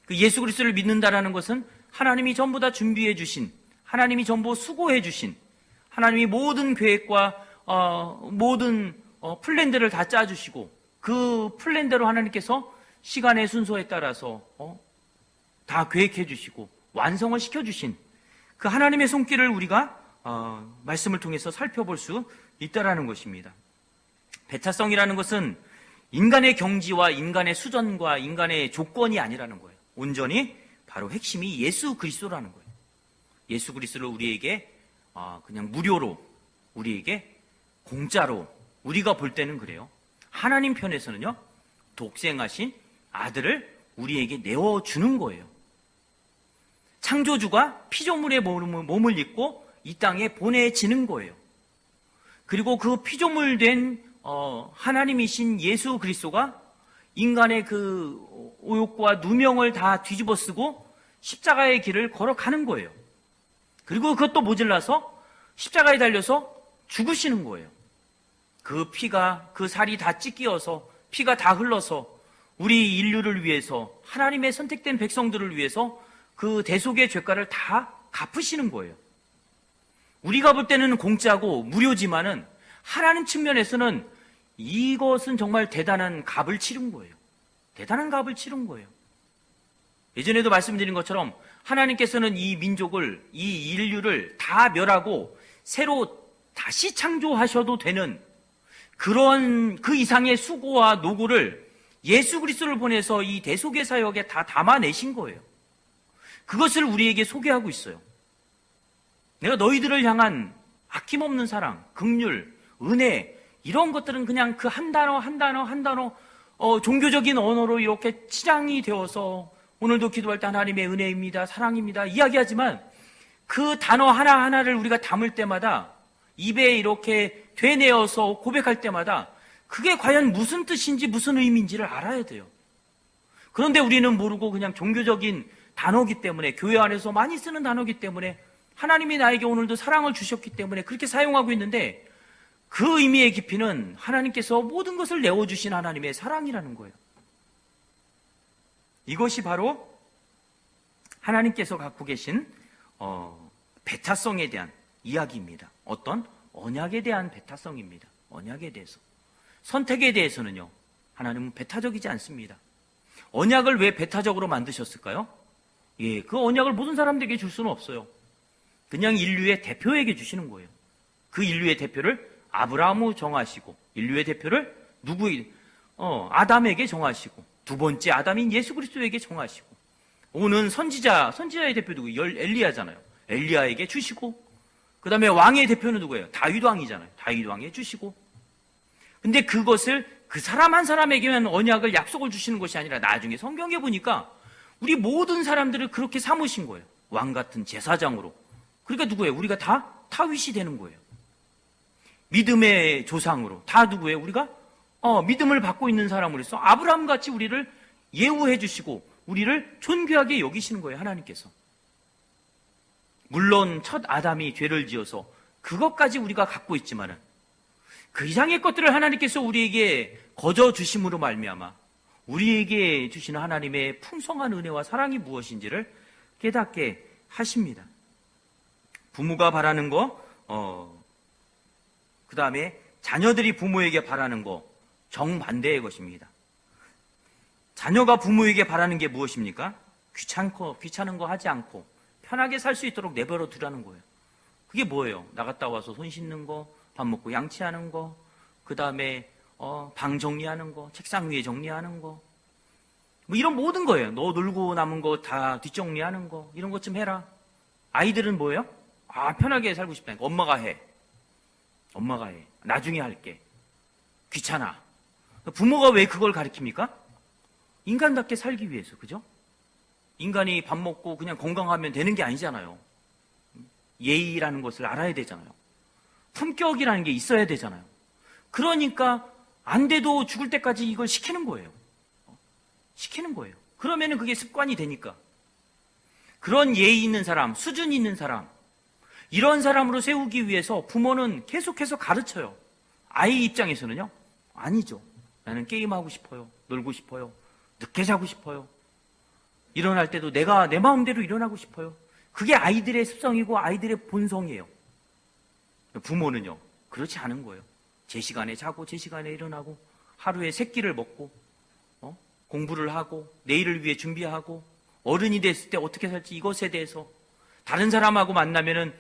그 예수 그리스도를 믿는다라는 것은 하나님이 전부 다 준비해 주신, 하나님이 전부 수고해 주신, 하나님이 모든 계획과 모든 플랜들을 다 짜주시고 그 플랜대로 하나님께서 시간의 순서에 따라서 다 계획해 주시고 완성을 시켜주신 그 하나님의 손길을 우리가 말씀을 통해서 살펴볼 수 있다라는 것입니다. 배타성이라는 것은 인간의 경지와 인간의 수준과 인간의 조건이 아니라는 거예요. 온전히 바로 핵심이 예수 그리스도라는 거예요. 예수 그리스도를 우리에게 그냥 무료로, 우리에게 공짜로, 우리가 볼 때는 그래요. 하나님 편에서는요, 독생하신 아들을 우리에게 내어주는 거예요. 창조주가 피조물의 몸을 입고 이 땅에 보내지는 거예요. 그리고 그 피조물 된 하나님이신 예수 그리스도가 인간의 그 오욕과 누명을 다 뒤집어 쓰고 십자가의 길을 걸어가는 거예요. 그리고 그것도 모질라서 십자가에 달려서 죽으시는 거예요. 그 피가, 그 살이 다 찢기어서 피가 다 흘러서 우리 인류를 위해서, 하나님의 선택된 백성들을 위해서 그 대속의 죄가를 다 갚으시는 거예요. 우리가 볼 때는 공짜고 무료지만은 하나님 측면에서는 이것은 정말 대단한 값을 치른 거예요. 대단한 값을 치른 거예요. 예전에도 말씀드린 것처럼 하나님께서는 이 민족을, 이 인류를 다 멸하고 새로 다시 창조하셔도 되는 그런 그 이상의 수고와 노고를 예수 그리스도를 보내서 이 대속의 사역에 다 담아내신 거예요. 그것을 우리에게 소개하고 있어요. 내가 너희들을 향한 아낌없는 사랑, 긍휼, 은혜, 이런 것들은 그냥 그 한 단어 한 단어 종교적인 언어로 이렇게 치장이 되어서 오늘도 기도할 때 하나님의 은혜입니다, 사랑입니다 이야기하지만 그 단어 하나하나를 우리가 담을 때마다 입에 이렇게 되뇌어서 고백할 때마다 그게 과연 무슨 뜻인지 무슨 의미인지를 알아야 돼요. 그런데 우리는 모르고 그냥 종교적인 단어기 때문에, 교회 안에서 많이 쓰는 단어기 때문에, 하나님이 나에게 오늘도 사랑을 주셨기 때문에 그렇게 사용하고 있는데 그 의미의 깊이는 하나님께서 모든 것을 내어주신 하나님의 사랑이라는 거예요. 이것이 바로 하나님께서 갖고 계신 배타성에 대한 이야기입니다. 어떤 언약에 대한 배타성입니다. 언약에 대해서. 선택에 대해서는요, 하나님은 배타적이지 않습니다. 언약을 왜 배타적으로 만드셨을까요? 예, 그 언약을 모든 사람들에게 줄 수는 없어요. 그냥 인류의 대표에게 주시는 거예요. 그 인류의 대표를 아브라함으로 정하시고, 인류의 대표를 아담에게 정하시고, 두 번째 아담인 예수 그리스도에게 정하시고, 오는 선지자의 대표 누구예요? 엘리야잖아요. 엘리야에게 주시고, 그 다음에 왕의 대표는 누구예요? 다윗 왕이잖아요. 다윗 왕에 주시고. 근데 그것을 그 사람 한 사람에게만 언약을, 약속을 주시는 것이 아니라 나중에 성경에 보니까 우리 모든 사람들을 그렇게 삼으신 거예요. 왕 같은 제사장으로. 그러니까 누구예요? 우리가 다 타윗이 되는 거예요. 믿음의 조상으로. 다 누구예요? 우리가 믿음을 받고 있는 사람으로서 아브라함같이 우리를 예우해 주시고 우리를 존귀하게 여기시는 거예요. 하나님께서. 물론 첫 아담이 죄를 지어서 그것까지 우리가 갖고 있지만은 그 이상의 것들을 하나님께서 우리에게 거저 주심으로 말미암아 우리에게 주시는 하나님의 풍성한 은혜와 사랑이 무엇인지를 깨닫게 하십니다. 부모가 바라는 거, 그 다음에 자녀들이 부모에게 바라는 거, 정반대의 것입니다. 자녀가 부모에게 바라는 게 무엇입니까? 귀찮은 거 하지 않고 편하게 살 수 있도록 내버려 두라는 거예요. 그게 뭐예요? 나갔다 와서 손 씻는 거, 밥 먹고 양치하는 거, 그 다음에 방 정리하는 거, 책상 위에 정리하는 거, 뭐 이런 모든 거예요. 너 놀고 남은 거 다 뒷정리하는 거, 이런 것 좀 해라. 아이들은 뭐예요? 편하게 살고 싶다니까. 엄마가 해. 나중에 할게. 귀찮아. 부모가 왜 그걸 가르칩니까? 인간답게 살기 위해서, 그죠? 인간이 밥 먹고 그냥 건강하면 되는 게 아니잖아요. 예의라는 것을 알아야 되잖아요. 품격이라는 게 있어야 되잖아요. 그러니까 안 돼도 죽을 때까지 이걸 시키는 거예요. 그러면은 그게 습관이 되니까. 그런 예의 있는 사람, 수준 있는 사람, 이런 사람으로 세우기 위해서 부모는 계속해서 가르쳐요. 아이 입장에서는요, 아니죠. 나는 게임하고 싶어요. 놀고 싶어요. 늦게 자고 싶어요. 일어날 때도 내가 내 마음대로 일어나고 싶어요. 그게 아이들의 습성이고 아이들의 본성이에요. 부모는요, 그렇지 않은 거예요. 제 시간에 자고 제 시간에 일어나고 하루에 세 끼를 먹고 공부를 하고 내일을 위해 준비하고 어른이 됐을 때 어떻게 살지 이것에 대해서 다른 사람하고 만나면은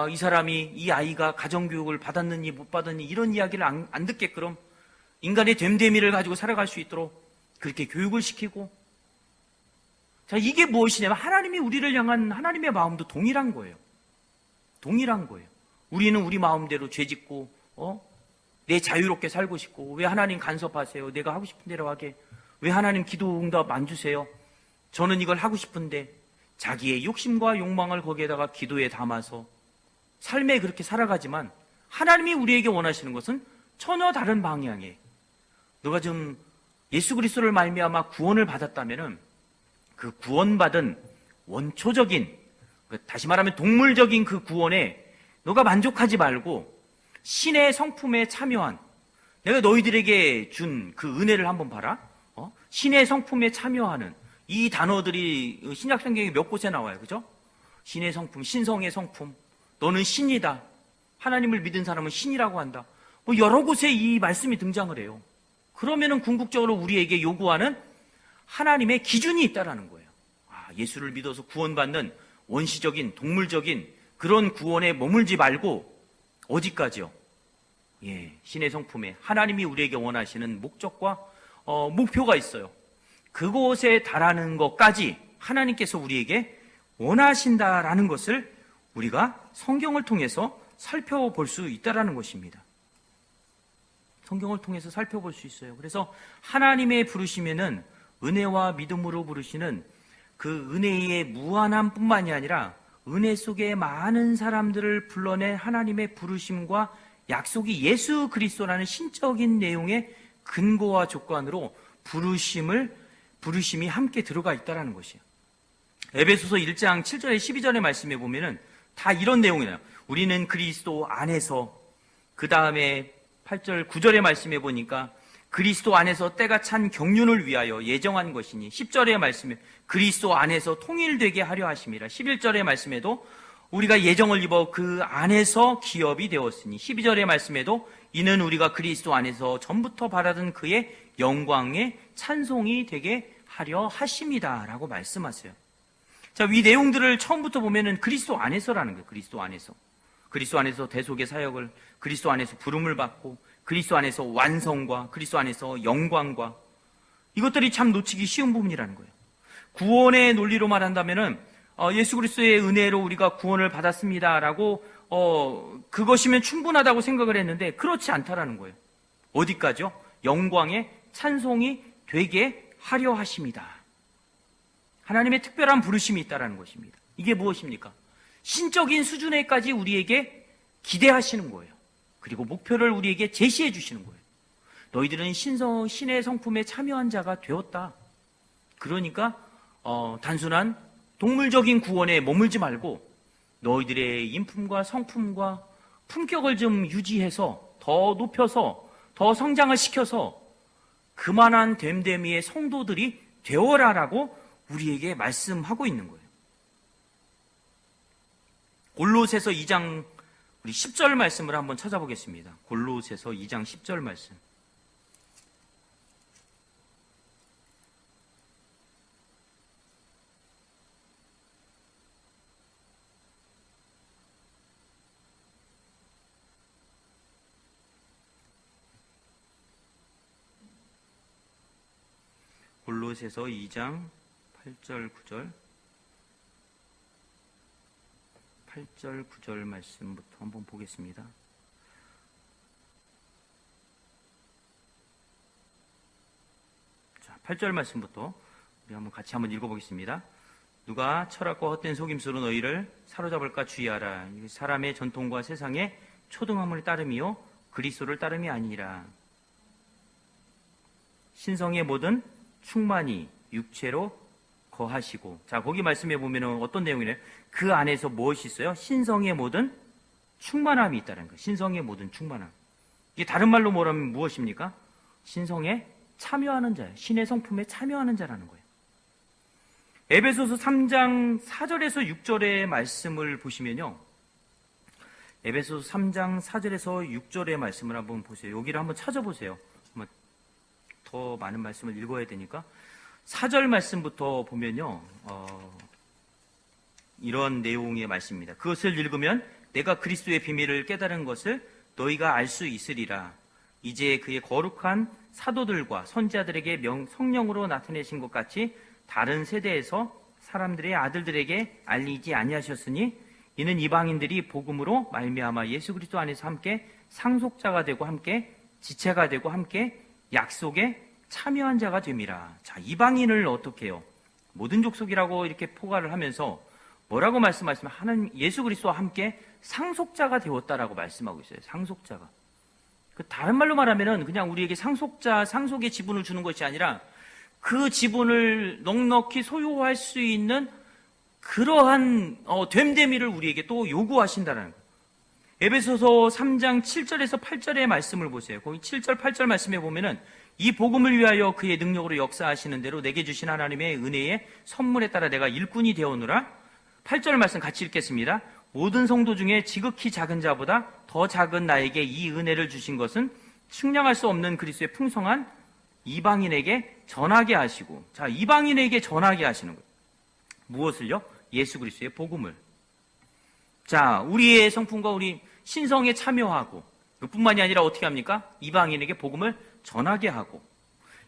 이 사람이, 이 아이가 가정교육을 받았느니 못 받았니 이런 이야기를 안 듣게끔 인간의 됨됨이를 가지고 살아갈 수 있도록 그렇게 교육을 시키고, 자, 이게 무엇이냐면 하나님이 우리를 향한 하나님의 마음도 동일한 거예요. 우리는 우리 마음대로 죄짓고 내 자유롭게 살고 싶고, 왜 하나님 간섭하세요? 내가 하고 싶은 대로 하게. 왜 하나님 기도 응답 안 주세요? 저는 이걸 하고 싶은데, 자기의 욕심과 욕망을 거기에다가 기도에 담아서 삶에 그렇게 살아가지만 하나님이 우리에게 원하시는 것은 전혀 다른 방향이에요. 너가 좀 예수 그리스도를 말미암아 구원을 받았다면은 그 구원받은 원초적인 다시 말하면 동물적인 그 구원에 너가 만족하지 말고 신의 성품에 참여한, 내가 너희들에게 준 그 은혜를 한번 봐라. 신의 성품에 참여하는 이 단어들이 신약 성경에 몇 곳에 나와요. 그죠? 신의 성품, 신성의 성품. 너는 신이다. 하나님을 믿은 사람은 신이라고 한다. 여러 곳에 이 말씀이 등장을 해요. 그러면은 궁극적으로 우리에게 요구하는 하나님의 기준이 있다라는 거예요. 예수를 믿어서 구원받는 원시적인, 동물적인 그런 구원에 머물지 말고 어디까지요? 신의 성품에 하나님이 우리에게 원하시는 목적과 목표가 있어요. 그곳에 달하는 것까지 하나님께서 우리에게 원하신다라는 것을 우리가 성경을 통해서 살펴볼 수 있다라는 것입니다. 성경을 통해서 살펴볼 수 있어요. 그래서 하나님의 부르심에는 은혜와 믿음으로 부르시는 그 은혜의 무한함 뿐만이 아니라 은혜 속에 많은 사람들을 불러낸 하나님의 부르심과 약속이 예수 그리스도라는 신적인 내용의 근거와 조건으로 부르심이 함께 들어가 있다는 것이에요. 에베소서 1장 7절에 12절의 말씀에 보면은 다 이런 내용이에요. 우리는 그리스도 안에서, 그 다음에 8절 9절의 말씀에 보니까 그리스도 안에서 때가 찬 경륜을 위하여 예정한 것이니, 10절의 말씀에 그리스도 안에서 통일되게 하려 하심이라, 11절의 말씀에도 우리가 예정을 입어 그 안에서 기업이 되었으니, 12절의 말씀에도 이는 우리가 그리스도 안에서 전부터 바라던 그의 영광의 찬송이 되게 하려 하심이다 라고 말씀하세요. 자, 이 내용들을 처음부터 보면은 그리스도 안에서라는 거예요. 그리스도 안에서 대속의 사역을, 그리스도 안에서 부름을 받고, 그리스도 안에서 완성과, 그리스도 안에서 영광과, 이것들이 참 놓치기 쉬운 부분이라는 거예요. 구원의 논리로 말한다면은 예수 그리스도의 은혜로 우리가 구원을 받았습니다라고 그것이면 충분하다고 생각을 했는데 그렇지 않다라는 거예요. 어디까지요? 영광의 찬송이 되게 하려 하십니다. 하나님의 특별한 부르심이 있다라는 것입니다. 이게 무엇입니까? 신적인 수준에까지 우리에게 기대하시는 거예요. 그리고 목표를 우리에게 제시해 주시는 거예요. 너희들은 신의 성품에 참여한 자가 되었다. 그러니까 단순한 동물적인 구원에 머물지 말고 너희들의 인품과 성품과 품격을 좀 유지해서 더 높여서 더 성장을 시켜서 그만한 됨됨이의 성도들이 되어라라고 우리에게 말씀하고 있는 거예요. 골로새서 2장 우리 10절 말씀을 한번 찾아보겠습니다. 골로새서 2장 10절 말씀. 골로새서 2장 8절 9절 8절 9절 말씀부터 한번 보겠습니다. 자, 8절 말씀부터 우리 한번 같이 한번 읽어보겠습니다. 누가 철학과 헛된 속임수로 너희를 사로잡을까 주의하라. 사람의 전통과 세상의 초등함을 따름이요 그리스도를 따름이 아니라. 신성의 모든 충만이 육체로 거하시고. 자, 거기 말씀해 보면은 어떤 내용이래요? 그 안에서 무엇이 있어요? 신성의 모든 충만함이 있다는 거예요. 신성의 모든 충만함. 이게 다른 말로 뭐라면 무엇입니까? 신성에 참여하는 자예요. 신의 성품에 참여하는 자라는 거예요. 에베소서 3장 4절에서 6절의 말씀을 보시면요. 에베소서 3장 4절에서 6절의 말씀을 한번 보세요. 여기를 한번 찾아보세요. 더 많은 말씀을 읽어야 되니까 4절 말씀부터 보면요, 이런 내용의 말씀입니다. 그것을 읽으면 내가 그리스도의 비밀을 깨달은 것을 너희가 알 수 있으리라. 이제 그의 거룩한 사도들과 선지자들에게 성령으로 나타내신 것 같이 다른 세대에서 사람들의 아들들에게 알리지 아니하셨으니 이는 이방인들이 복음으로 말미암아 예수 그리스도 안에서 함께 상속자가 되고 함께 지체가 되고 함께 약속에 참여한 자가 됨이라. 자, 이방인을 어떻게 해요? 모든 족속이라고 이렇게 포괄을 하면서 뭐라고 말씀하시면 하나님 예수 그리스도와 함께 상속자가 되었다라고 말씀하고 있어요. 상속자가. 그 다른 말로 말하면은 그냥 우리에게 상속의 지분을 주는 것이 아니라 그 지분을 넉넉히 소유할 수 있는 그러한 됨됨이를 우리에게 또 요구하신다는 거예요. 에베소서 3장 7절에서 8절의 말씀을 보세요. 거기 7절, 8절 말씀에 보면은 이 복음을 위하여 그의 능력으로 역사하시는 대로 내게 주신 하나님의 은혜의 선물에 따라 내가 일꾼이 되었노라. 8절 말씀 같이 읽겠습니다. 모든 성도 중에 지극히 작은 자보다 더 작은 나에게 이 은혜를 주신 것은 측량할 수 없는 그리스도의 풍성한 이방인에게 전하게 하시고, 자, 이방인에게 전하게 하시는 거예요. 무엇을요? 예수 그리스도의 복음을. 자, 우리의 성품과 우리 신성에 참여하고, 그뿐만이 아니라 어떻게 합니까? 이방인에게 복음을 전하게 하고,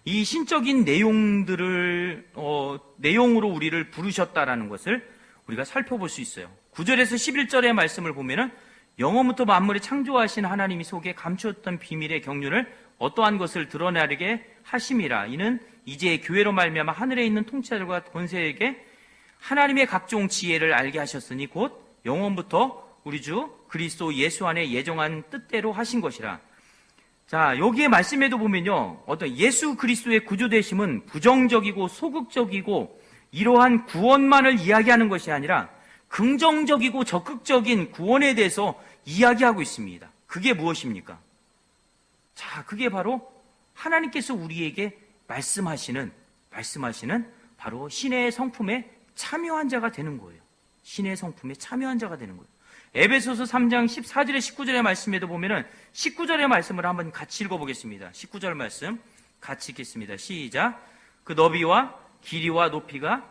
이 신적인 내용들을 내용으로 우리를 부르셨다라는 것을 우리가 살펴볼 수 있어요. 9절에서 11절의 말씀을 보면은 영원부터 만물을 창조하신 하나님이 속에 감추었던 비밀의 경륜을 어떠한 것을 드러나게 하심이라. 이는 이제 교회로 말미암아 하늘에 있는 통치자들과 권세에게 하나님의 각종 지혜를 알게 하셨으니 곧 영원부터 우리 주 그리스도 예수 안에 예정한 뜻대로 하신 것이라. 자, 여기에 말씀에도 보면요, 어떤 예수 그리스도의 구주되심은 부정적이고 소극적이고 이러한 구원만을 이야기하는 것이 아니라 긍정적이고 적극적인 구원에 대해서 이야기하고 있습니다. 그게 무엇입니까? 자, 그게 바로 하나님께서 우리에게 말씀하시는 바로 신의 성품에 참여한 자가 되는 거예요. 신의 성품에 참여한 자가 되는 거예요. 에베소서 3장 14절에 19절의 말씀에도 보면은 19절의 말씀을 한번 같이 읽어보겠습니다. 19절 말씀 같이 읽겠습니다. 시작. 그 너비와 길이와 높이가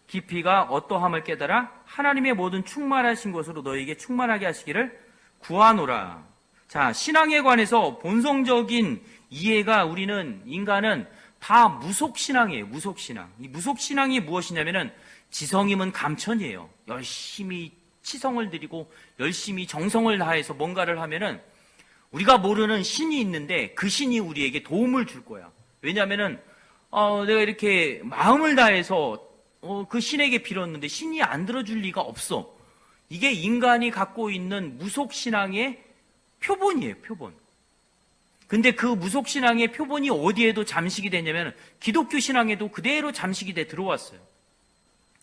깊이가 어떠함을 깨달아 하나님의 모든 충만하신 것으로 너에게 충만하게 하시기를 구하노라. 자, 신앙에 관해서 본성적인 이해가 우리는 인간은 다 무속신앙이에요. 무속신앙. 이 무속신앙이 무엇이냐면은 지성이면 감천이에요. 열심히 치성을 드리고 열심히 정성을 다해서 뭔가를 하면은 우리가 모르는 신이 있는데 그 신이 우리에게 도움을 줄 거야. 왜냐하면은 내가 이렇게 마음을 다해서 그 신에게 빌었는데 신이 안 들어줄 리가 없어. 이게 인간이 갖고 있는 무속신앙의 표본이에요. 표본. 근데 그 무속신앙의 표본이 어디에도 잠식이 되냐면 기독교 신앙에도 그대로 잠식이 돼 들어왔어요.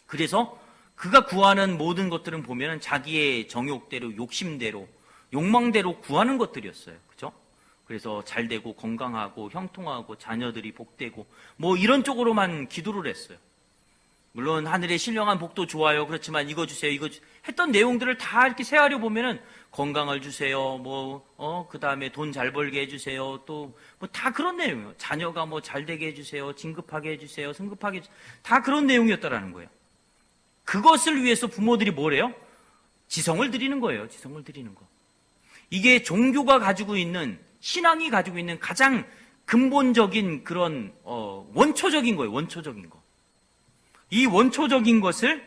그래서 그가 구하는 모든 것들은 보면은 자기의 정욕대로, 욕심대로, 욕망대로 구하는 것들이었어요. 그죠? 그래서 잘 되고 건강하고 형통하고 자녀들이 복되고 뭐 이런 쪽으로만 기도를 했어요. 물론 하늘의 신령한 복도 좋아요. 그렇지만 이거 주세요. 이거 했던 내용들을 다 이렇게 세하려 보면은 건강을 주세요. 그 다음에 돈 잘 벌게 해주세요. 또 뭐 다 그런 내용이에요. 자녀가 뭐 잘 되게 해주세요. 진급하게 해주세요. 승급하게 해주세요. 다 그런 내용이었다라는 거예요. 그것을 위해서 부모들이 뭐래요? 지성을 드리는 거예요. 지성을 드리는 거. 이게 종교가 가지고 있는, 신앙이 가지고 있는 가장 근본적인 그런 원초적인 거예요. 원초적인 거. 이 원초적인 것을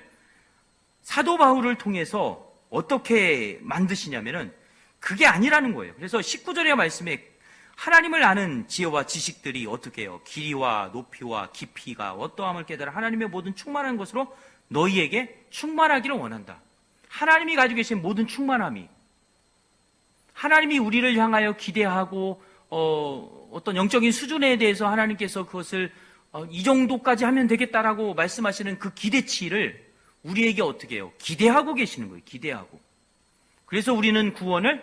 사도 바울을 통해서 어떻게 만드시냐면은 그게 아니라는 거예요. 그래서 19절의 말씀에 하나님을 아는 지혜와 지식들이 어떻게 해요? 길이와 높이와 깊이가 어떠함을 깨달아 하나님의 모든 충만한 것으로 너희에게 충만하기를 원한다. 하나님이 가지고 계신 모든 충만함이, 하나님이 우리를 향하여 기대하고 어떤 영적인 수준에 대해서 하나님께서 그것을 이 정도까지 하면 되겠다라고 말씀하시는 그 기대치를 우리에게 어떻게 해요? 기대하고 계시는 거예요. 기대하고. 그래서 우리는 구원을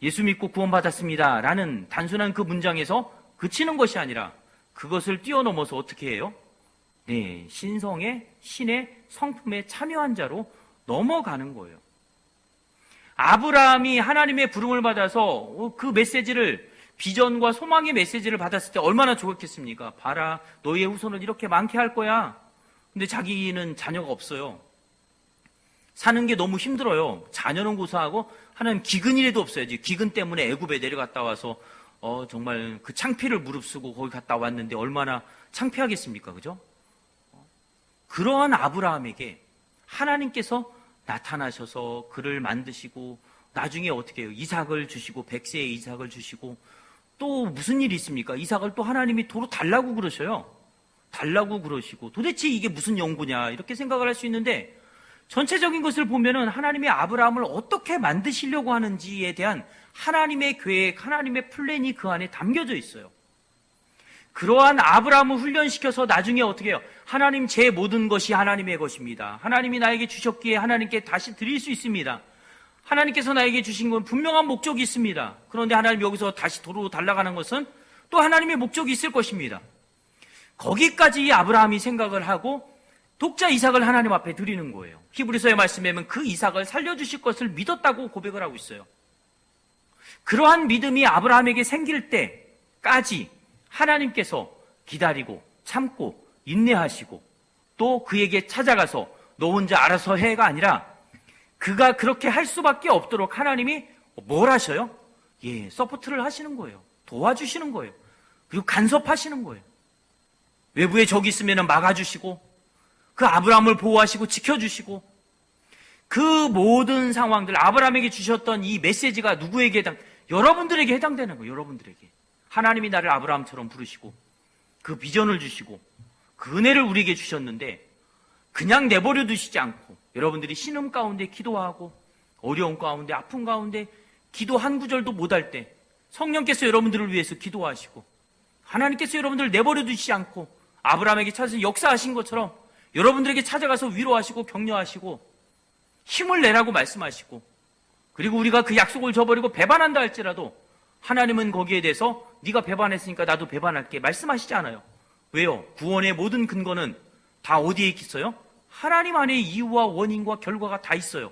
예수 믿고 구원받았습니다 라는 단순한 그 문장에서 그치는 것이 아니라 그것을 뛰어넘어서 어떻게 해요? 네, 신성의 신의 성품에 참여한 자로 넘어가는 거예요. 아브라함이 하나님의 부름을 받아서 그 메시지를, 비전과 소망의 메시지를 받았을 때 얼마나 좋았겠습니까? 봐라, 너희의 후손을 이렇게 많게 할 거야. 근데 자기는 자녀가 없어요. 사는 게 너무 힘들어요. 자녀는 고사하고 하나님 기근이라도 없어야지. 기근 때문에 애굽에 내려갔다 와서 정말 그 창피를 무릅쓰고 거기 갔다 왔는데 얼마나 창피하겠습니까? 그죠? 그러한 아브라함에게 하나님께서 나타나셔서 그를 만드시고 나중에 어떻게 해요? 이삭을 주시고 100세의 이삭을 주시고 또 무슨 일이 있습니까? 이삭을 또 하나님이 도로 달라고 그러셔요. 달라고 그러시고 도대체 이게 무슨 연구냐 이렇게 생각을 할 수 있는데 전체적인 것을 보면은 하나님이 아브라함을 어떻게 만드시려고 하는지에 대한 하나님의 계획, 하나님의 플랜이 그 안에 담겨져 있어요. 그러한 아브라함을 훈련시켜서 나중에 어떻게 해요? 하나님, 제 모든 것이 하나님의 것입니다. 하나님이 나에게 주셨기에 하나님께 다시 드릴 수 있습니다. 하나님께서 나에게 주신 건 분명한 목적이 있습니다. 그런데 하나님 여기서 다시 도로 달라가는 것은 또 하나님의 목적이 있을 것입니다. 거기까지 아브라함이 생각을 하고 독자 이삭을 하나님 앞에 드리는 거예요. 히브리서의 말씀에 보면 그 이삭을 살려주실 것을 믿었다고 고백을 하고 있어요. 그러한 믿음이 아브라함에게 생길 때까지 하나님께서 기다리고 참고 인내하시고 또 그에게 찾아가서 너 혼자 알아서 해가 아니라 그가 그렇게 할 수밖에 없도록 하나님이 뭘 하셔요? 서포트를 하시는 거예요. 도와주시는 거예요. 그리고 간섭하시는 거예요. 외부에 적이 있으면 막아주시고 그 아브라함을 보호하시고 지켜주시고 그 모든 상황들, 아브라함에게 주셨던 이 메시지가 누구에게 여러분들에게 해당되는 거예요. 여러분들에게. 하나님이 나를 아브라함처럼 부르시고 그 비전을 주시고 그 은혜를 우리에게 주셨는데 그냥 내버려 두시지 않고 여러분들이 신음 가운데 기도하고 어려운 가운데 아픈 가운데 기도 한 구절도 못할 때 성령께서 여러분들을 위해서 기도하시고 하나님께서 여러분들을 내버려 두시지 않고 아브라함에게 찾아서 역사하신 것처럼 여러분들에게 찾아가서 위로하시고 격려하시고 힘을 내라고 말씀하시고 그리고 우리가 그 약속을 저버리고 배반한다 할지라도 하나님은 거기에 대해서 네가 배반했으니까 나도 배반할게 말씀하시지 않아요. 왜요? 구원의 모든 근거는 다 어디에 있어요? 하나님 안에 이유와 원인과 결과가 다 있어요.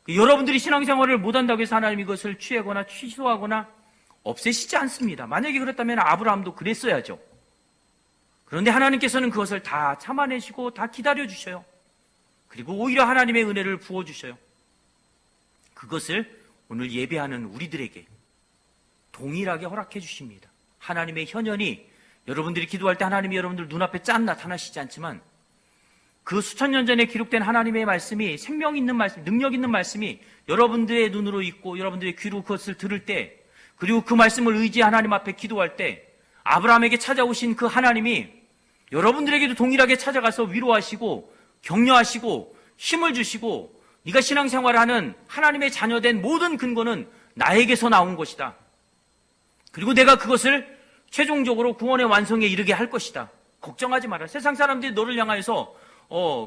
여러분들이 신앙생활을 못한다고 해서 하나님 이것을 취하거나 취소하거나 없애시지 않습니다. 만약에 그랬다면 아브라함도 그랬어야죠. 그런데 하나님께서는 그것을 다 참아내시고 다 기다려주셔요. 그리고 오히려 하나님의 은혜를 부어주셔요. 그것을 오늘 예배하는 우리들에게 동일하게 허락해 주십니다. 하나님의 현현이 여러분들이 기도할 때 하나님이 여러분들 눈앞에 짠 나타나시지 않지만 그 수천 년 전에 기록된 하나님의 말씀이 생명 있는 말씀, 능력 있는 말씀이 여러분들의 눈으로 있고 여러분들의 귀로 그것을 들을 때 그리고 그 말씀을 의지해 하나님 앞에 기도할 때 아브라함에게 찾아오신 그 하나님이 여러분들에게도 동일하게 찾아가서 위로하시고 격려하시고 힘을 주시고 네가 신앙생활하는 하나님의 자녀된 모든 근거는 나에게서 나온 것이다. 그리고 내가 그것을 최종적으로 구원의 완성에 이르게 할 것이다. 걱정하지 마라. 세상 사람들이 너를 향하여서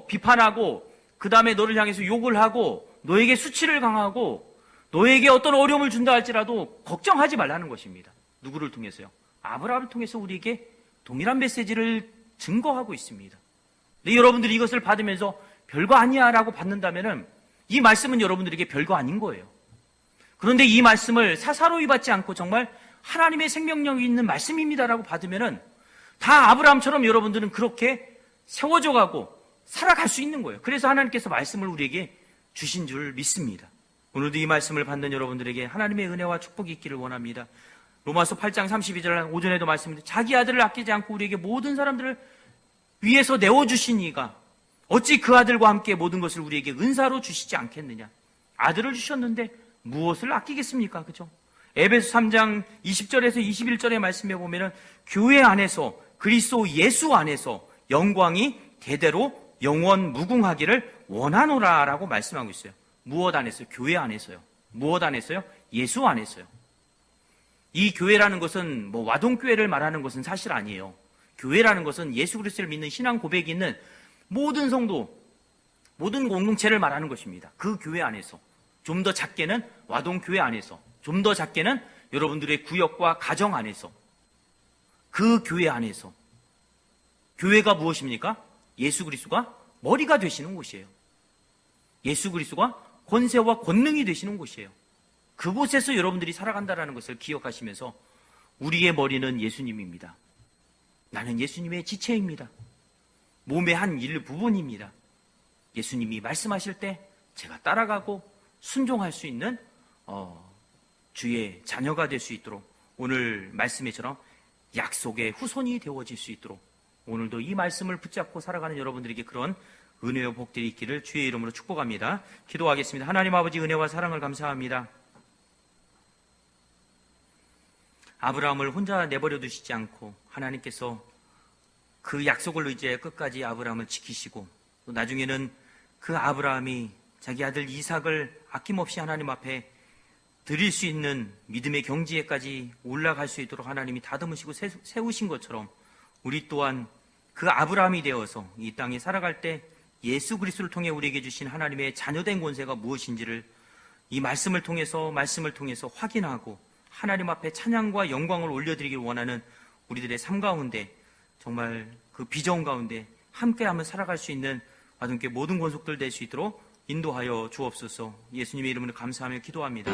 비판하고 그 다음에 너를 향해서 욕을 하고 너에게 수치를 강하고 너에게 어떤 어려움을 준다 할지라도 걱정하지 말라는 것입니다. 누구를 통해서요? 아브라함을 통해서 우리에게 동일한 메시지를 증거하고 있습니다. 근데 여러분들이 이것을 받으면서 별거 아니야 라고 받는다면 이 말씀은 여러분들에게 별거 아닌 거예요. 그런데 이 말씀을 사사로이 받지 않고 정말 하나님의 생명력이 있는 말씀입니다라고 받으면 다 아브라함처럼 여러분들은 그렇게 세워져 가고 살아갈 수 있는 거예요. 그래서 하나님께서 말씀을 우리에게 주신 줄 믿습니다. 오늘도 이 말씀을 받는 여러분들에게 하나님의 은혜와 축복이 있기를 원합니다. 로마서 8장 32절 오전에도 말씀드렸는데 자기 아들을 아끼지 않고 우리에게 모든 사람들을 위해서 내어주신 이가 어찌 그 아들과 함께 모든 것을 우리에게 은사로 주시지 않겠느냐. 아들을 주셨는데 무엇을 아끼겠습니까? 그죠? 에베소 3장 20절에서 21절의 말씀에 보면은 교회 안에서 그리스도 예수 안에서 영광이 대대로 영원 무궁하기를 원하노라라고 말씀하고 있어요. 무엇 안에서요? 교회 안에서요. 무엇 안에서요? 예수 안에서요. 이 교회라는 것은 뭐 와동교회를 말하는 것은 사실 아니에요. 교회라는 것은 예수 그리스도를 믿는 신앙 고백이 있는 모든 성도, 모든 공동체를 말하는 것입니다. 그 교회 안에서. 좀 더 작게는 와동교회 안에서. 좀 더 작게는 여러분들의 구역과 가정 안에서. 그 교회 안에서. 교회가 무엇입니까? 예수 그리스도가 머리가 되시는 곳이에요. 예수 그리스도가 권세와 권능이 되시는 곳이에요. 그곳에서 여러분들이 살아간다는 것을 기억하시면서 우리의 머리는 예수님입니다. 나는 예수님의 지체입니다. 몸의 한 일부분입니다. 예수님이 말씀하실 때 제가 따라가고 순종할 수 있는 주의 자녀가 될 수 있도록 오늘 말씀에처럼 약속의 후손이 되어질 수 있도록 오늘도 이 말씀을 붙잡고 살아가는 여러분들에게 그런 은혜와 복들이 있기를 주의 이름으로 축복합니다. 기도하겠습니다. 하나님 아버지 은혜와 사랑을 감사합니다. 아브라함을 혼자 내버려 두시지 않고 하나님께서 그 약속을 의지해 끝까지 아브라함을 지키시고 또 나중에는 그 아브라함이 자기 아들 이삭을 아낌없이 하나님 앞에 드릴 수 있는 믿음의 경지에까지 올라갈 수 있도록 하나님이 다듬으시고 세우신 것처럼 우리 또한 그 아브라함이 되어서 이 땅에 살아갈 때 예수 그리스도를 통해 우리에게 주신 하나님의 자녀된 권세가 무엇인지를 이 말씀을 통해서 확인하고 하나님 앞에 찬양과 영광을 올려드리길 원하는 우리들의 삶 가운데 정말 그 비전 가운데 함께하며 살아갈 수 있는 아둔께 모든 권속들 될 수 있도록 인도하여 주옵소서. 예수님의 이름으로 감사하며 기도합니다.